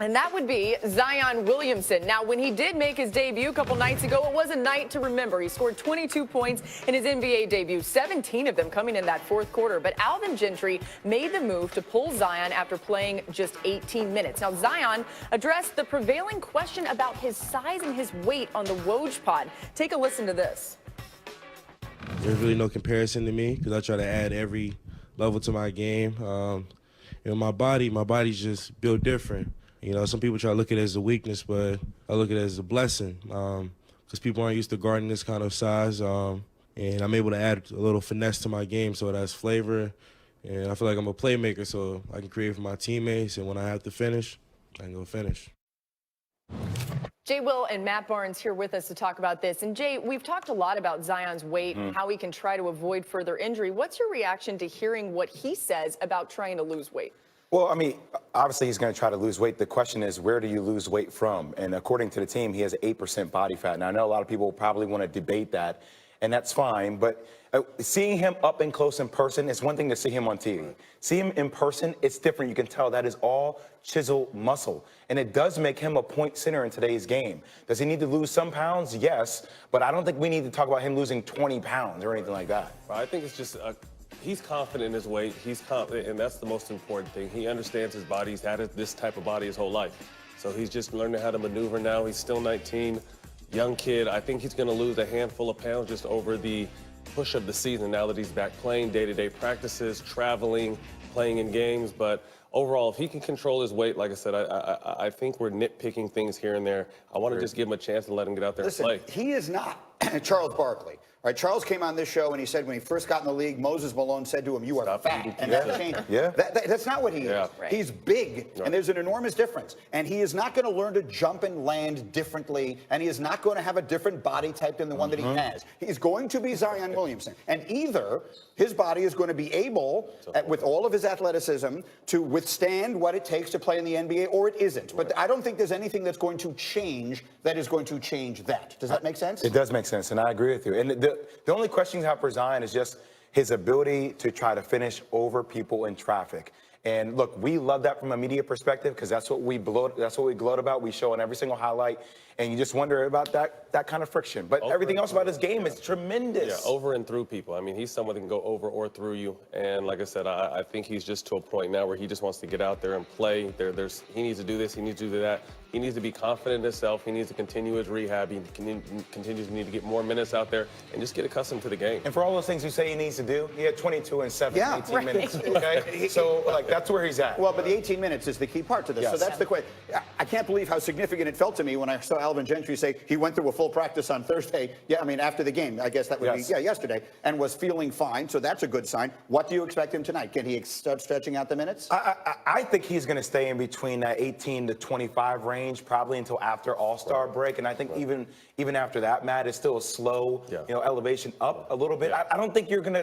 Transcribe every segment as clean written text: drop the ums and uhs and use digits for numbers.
And that would be Zion Williamson. Now, when he did make his debut a couple nights ago, it was a night to remember. He scored 22 points in his NBA debut, 17 of them coming in that fourth quarter. But Alvin Gentry made the move to pull Zion after playing just 18 minutes. Now, Zion addressed the prevailing question about his size and his weight on the Woj pod. Take a listen to this. There's really no comparison to me because I try to add every level to my game. My body's just built different. Some people try to look at it as a weakness, but I look at it as a blessing because people aren't used to guarding this kind of size. And I'm able to add a little finesse to my game so it has flavor. And I feel like I'm a playmaker, so I can create for my teammates. And when I have to finish, I can go finish. Jay Will and Matt Barnes here with us to talk about this. And Jay, we've talked a lot about Zion's weight and how he can try to avoid further injury. What's your reaction to hearing what he says about trying to lose weight? Well, I mean, obviously he's going to try to lose weight. The question is, where do you lose weight from? And according to the team, he has 8% body fat. Now, I know a lot of people will probably want to debate that, and that's fine. But seeing him up and close in person, it's one thing to see him on TV. See him in person, it's different. You can tell that is all chiseled muscle. And it does make him a point center in today's game. Does he need to lose some pounds? Yes. But I don't think we need to talk about him losing 20 pounds or anything like that. I think it's just he's confident in his weight. He's confident, and that's the most important thing. He understands his body. He's had this type of body his whole life. So he's just learning how to maneuver now. He's still 19, young kid. I think he's going to lose a handful of pounds just over the push of the season now that he's back playing day-to-day practices, traveling, playing in games. But overall, if he can control his weight, like I said, I think we're nitpicking things here and there. I want to just give him a chance and let him get out there and play. He is not Charles Barkley. All right, Charles came on this show and he said when he first got in the league, Moses Malone said to him, "You are fat," and that changed. Yeah. That's not what he is. Right. He's big, and there's an enormous difference. And he is not going to learn to jump and land differently, and he is not going to have a different body type than the one that he has. He's going to be Zion Williamson, and either his body is going to be able, with all of his athleticism, to withstand what it takes to play in the NBA, or it isn't. But I don't think there's anything that's going to change that is going to change that. Does that make sense? It does make sense, and I agree with you. And the only question you have for Zion is just his ability to try to finish over people in traffic. And look, we love that from a media perspective because that's what we gloat about. We show in every single highlight, and you just wonder about that kind of friction. But everything else about his game is tremendous. Yeah, over and through people. I mean, he's someone that can go over or through you. And like I said, I think he's just to a point now where he just wants to get out there and play. He needs to do this. He needs to do that. He needs to be confident in himself. He needs to continue his rehab. He continues to need to get more minutes out there and just get accustomed to the game. And for all those things you say he needs to do, he had 22 and 7 Yeah, 18 minutes. Okay? So, like, that's where he's at. Well, but the 18 minutes is the key part to this. Yes. So that's the question. I can't believe how significant it felt to me when I saw Alvin Gentry say he went through a full practice on Thursday. Yeah, I mean, after the game. I guess that would be, yesterday. And was feeling fine. So that's a good sign. What do you expect him tonight? Can he start stretching out the minutes? I think he's going to stay in between that 18 to 25 range, probably until after All-Star break. And I think even after that, Matt, is still a slow, elevation up a little bit. I don't think you're going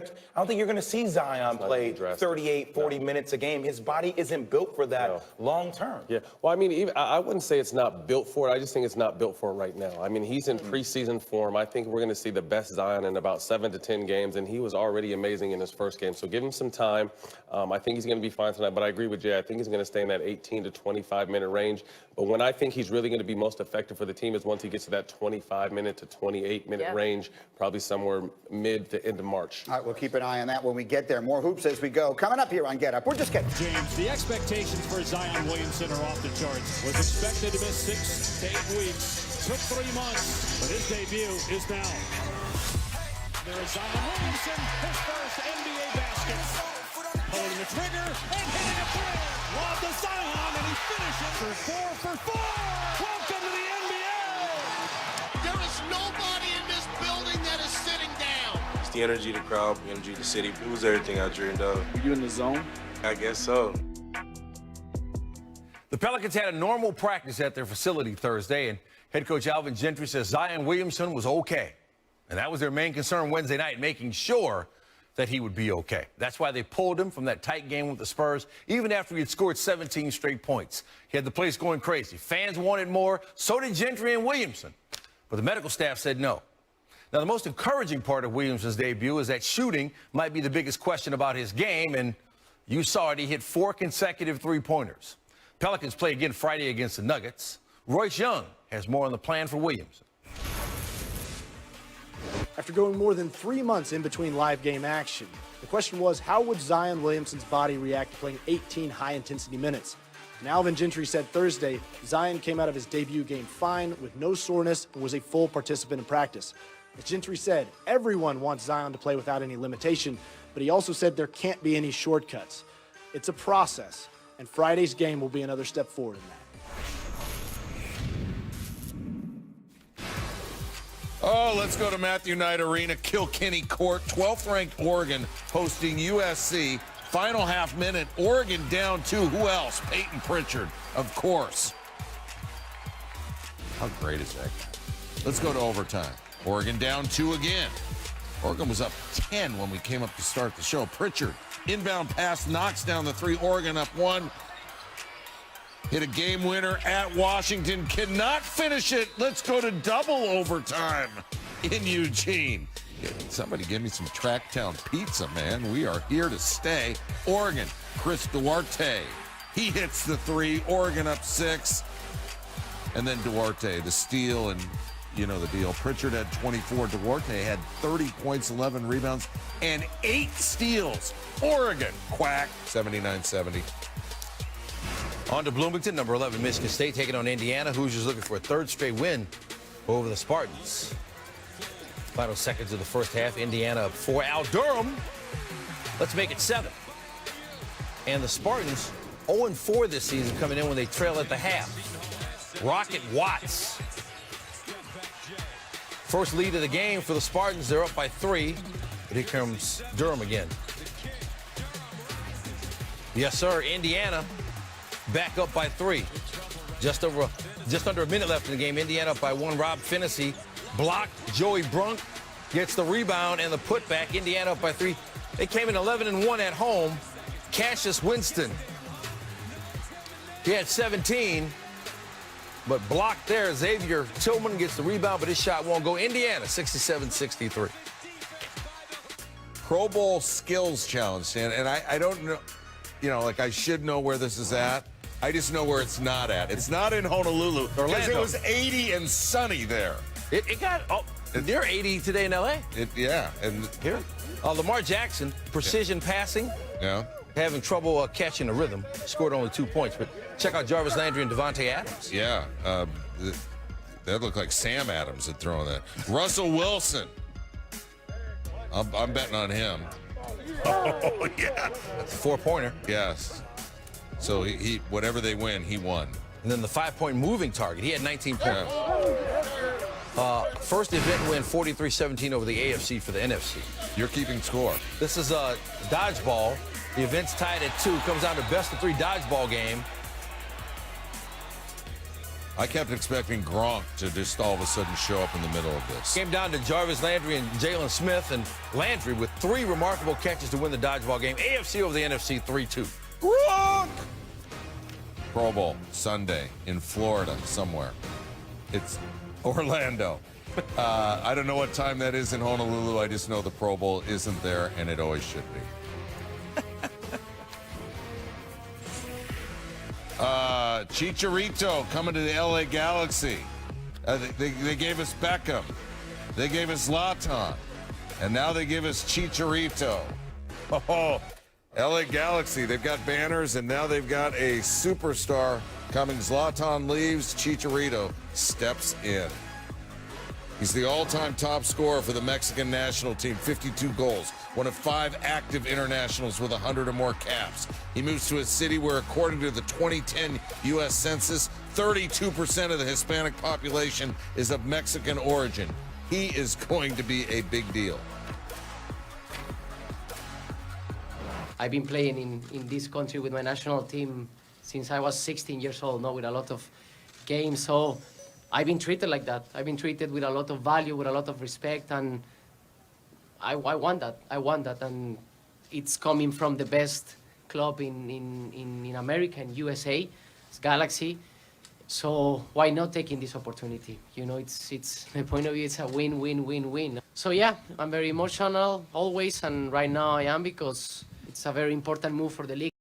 to see Zion play 38, 40 minutes a game. His body isn't built for that long term. Yeah. Well, I mean, I wouldn't say it's not built for it. I just think it's not built for it right now. I mean, he's in preseason form. I think we're going to see the best Zion in about 7 to 10 games, and he was already amazing in his first game. So give him some time. I think he's going to be fine tonight, but I agree with Jay. I think he's going to stay in that 18 to 25-minute range. But when I think he's really going to be most effective for the team is once he gets to that 25-minute to 28-minute range, probably somewhere mid to end of March. All right, we'll keep an eye on that when we get there. More hoops as we go. Coming up here on Get Up. We're just getting... James, the expectations for Zion Williamson are off the charts. Was expected to miss 6 to 8 weeks. Took 3 months, but his debut is now. There is Zion Williamson, his first NBA basket. Pulling the trigger and hitting a three. Lob to Zion, and he finishes for 4 for 4. Welcome to the NBA. There is nobody in this building that is sitting down. It's the energy of the crowd, the energy of the city. It was everything I dreamed of. You in the zone? I guess so. The Pelicans had a normal practice at their facility Thursday, and head coach Alvin Gentry says Zion Williamson was okay. And that was their main concern Wednesday night, making sure that he would be okay. That's why they pulled him from that tight game with the Spurs, even after he had scored 17 straight points. He had the place going crazy. Fans wanted more. So did Gentry and Williamson. But the medical staff said no. Now, the most encouraging part of Williamson's debut is that shooting might be the biggest question about his game, and you saw it. He hit 4 consecutive three-pointers. Pelicans play again Friday against the Nuggets. Royce Young has more on the plan for Williamson. After going more than 3 months in between live game action, the question was, how would Zion Williamson's body react to playing 18 high-intensity minutes? And Alvin Gentry said Thursday, Zion came out of his debut game fine with no soreness and was a full participant in practice. As Gentry said, everyone wants Zion to play without any limitation, but he also said there can't be any shortcuts. It's a process, and Friday's game will be another step forward in that. Oh, let's go to Matthew Knight Arena, Kilkenny Court, 12th ranked Oregon hosting USC. Final half minute, Oregon down 2. Who else? Peyton Pritchard, of course. How great is that guy? Let's go to overtime. Oregon down 2 again. Oregon was up 10 when we came up to start the show. Pritchard, inbound pass, knocks down the 3. Oregon up 1. Hit a game winner at Washington. Cannot finish it. Let's go to double overtime in Eugene. Somebody give me some Tracktown pizza, man. We are here to stay. Oregon, Chris Duarte. He hits the 3. Oregon up 6. And then Duarte, the steal, and you know the deal. Pritchard had 24. Duarte had 30 points, 11 rebounds, and 8 steals. Oregon, quack, 79-70. On to Bloomington, number 11, Michigan State taking on Indiana. Hoosiers looking for a 3rd straight win over the Spartans. Final seconds of the first half, Indiana up 4. Al Durham, let's make it 7. And the Spartans 0-4 this season, coming in when they trail at the half. Rocket Watts. First lead of the game for the Spartans. They're up by 3. But here comes Durham again. Yes, sir, Indiana back up by 3. Just under a minute left in the game. Indiana up by 1. Rob Finney blocked. Joey Brunk gets the rebound and the putback. Indiana up by 3. They came in 11-1 at home. Cassius Winston, he had 17, but blocked there. Xavier Tillman gets the rebound, but his shot won't go. Indiana 67-63. Pro Bowl skills challenge, Stan, and I don't know, you know, like I should know where this is at. I just know where it's not at. It's not in Honolulu because it was 80 and sunny there. It got near 80 today in L.A. Yeah, and Here, Lamar Jackson, precision passing. Yeah. Having trouble catching the rhythm. Scored only 2 points, but check out Jarvis Landry and Devontae Adams. Yeah, that looked like Sam Adams had thrown that. Russell Wilson. I'm betting on him. Oh, yeah. That's a 4-pointer. Yes. So he whatever they win, he won. And then the 5-point moving target. He had 19 points. First event win 43-17 over the AFC for the NFC. You're keeping score. This is a dodgeball. The event's tied at 2. Comes down to best of 3 dodgeball game. I kept expecting Gronk to just all of a sudden show up in the middle of this. Came down to Jarvis Landry and Jalen Smith, and Landry with 3 remarkable catches to win the dodgeball game. AFC over the NFC 3-2. Gronk! Pro Bowl Sunday in Florida somewhere. It's Orlando. I don't know what time that is in Honolulu. I just know the Pro Bowl isn't there, and it always should be. Chicharito coming to the LA Galaxy. They gave us Beckham. They gave us Zlatan. And now they give us Chicharito. Oh, LA Galaxy, they've got banners, and now they've got a superstar coming. Zlatan leaves, Chicharito steps in. He's the all-time top scorer for the Mexican national team, 52 goals, one of 5 active internationals with 100 or more caps. He moves to a city where, according to the 2010 U.S. Census, 32% of the Hispanic population is of Mexican origin. He is going to be a big deal. I've been playing in this country with my national team since I was 16 years old, with a lot of games. So I've been treated like that. I've been treated with a lot of value, with a lot of respect, and I want that. I want that, and it's coming from the best club in America, in USA, it's Galaxy. So why not taking this opportunity? It's my point of view. It's a win-win-win-win. So yeah, I'm very emotional always, and right now I am, because it's a very important move for the league.